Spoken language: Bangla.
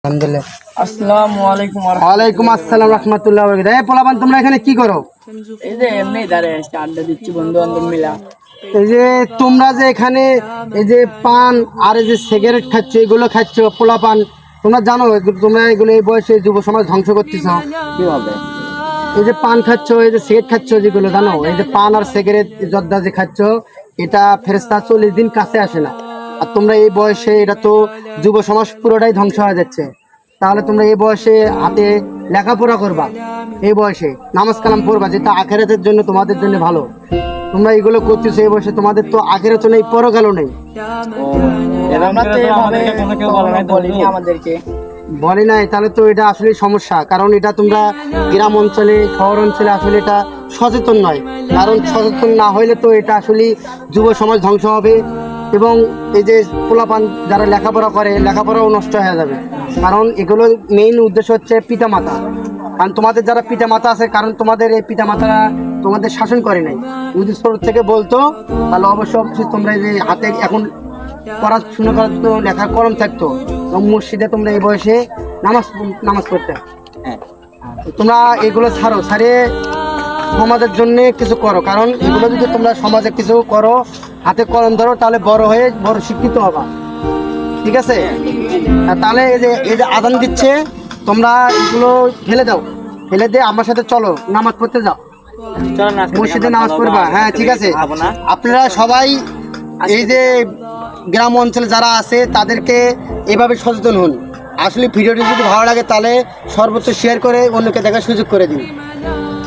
আলহামদুলিল্লাহ। আসসালামু আলাইকুম। ওয়ালাইকুম আসসালাম রাহমাতুল্লাহি ওয়া বারাকাতুহু। এই পোলাপান তোমরা এখানে কি করো? এই যে এমনি দাঁড়িয়ে আছি, আড্ডা দিচ্ছি বন্ধু বান্ধব মিলা। এই যে তোমরা যে এখানে এই যে পান আর এই যে সিগারেট খাচ্ছ, এগুলো খাচ্ছ পোলাপান, তোমরা জানো তোমরা এগুলো এই বয়সে যুব সমাজ ধ্বংস করতেছ কিভাবে? এই যে পান খাচ্ছ, এই যে সিগারেট খাচ্ছ, যেগুলো জানো এই যে পান আর সিগারেট জর্দা যে খাচ্ছ, এটা ফেরেশতা 40 দিন কাছে আসে না। আর তোমরা এই বয়সে, এটা তো যুব সমাজ পুরোটাই ধ্বংস হয়ে যাচ্ছে। তাহলে তোমরা এই বয়সে হাতে লেখাপড়া করবা, এই বয়সে নামাজ কালাম পড়বা, যেটা আখেরাতের জন্য তোমাদের জন্য ভালো। তোমরা এগুলো করতেছো এই বয়সে, তোমাদের তো আখেরাতও নেই, পরকালও নেই। আমরা তো এভাবে বলিনি আমাদেরকে। বলে নাই, তাহলে তো এটা আসলে সমস্যা। কারণ এটা তোমরা গ্রাম অঞ্চলে, শহর অঞ্চলে আসলে এটা সচেতন নয়। কারণ সচেতন না হইলে তো এটা আসলে যুব সমাজ ধ্বংস হবে, এবং এই যে পোলাপান যারা লেখাপড়া করে, লেখাপড়াও নষ্ট হয়ে যাবে। কারণ এগুলো মেইন উদ্দেশ্য হচ্ছে পিতা মাতা। কারণ তোমাদের যারা পিতা মাতা আছে, কারণ তোমাদের এই পিতা মাতারা তোমাদের শাসন করে নাই। যদি ছোট থেকে বলতো তাহলে অবশ্যই তোমরা এই যে হাতে এখন পড়াশোনা করার তো লেখার কলম থাকতো, এবং মসজিদে তোমরা এই বয়সে নামাজ পড়তে। তোমরা এগুলো ছাড়িয়ে সমাজের জন্য কিছু করো। কারণ এগুলো যদি তোমরা সমাজে কিছু করো, হাতে কলম ধরো, তাহলে বড় হয়ে বড় শিক্ষিত হবা। ঠিক আছে? আর তাহলে এই যে আজান দিচ্ছে, তোমরা এগুলো ফেলে দাও, ফেলে দিয়ে আমার সাথে চলো, নামাজ পড়তে যাও, মসজিদে নামাজ পড়বা। হ্যাঁ ঠিক আছে। আপনারা সবাই এই যে গ্রাম অঞ্চলে যারা আছে তাদেরকে এভাবে সচেতন হন। আসলে ভিডিওটি যদি ভালো লাগে তাহলে সর্বোচ্চ শেয়ার করে অন্যকে দেখার সুযোগ করে দিন।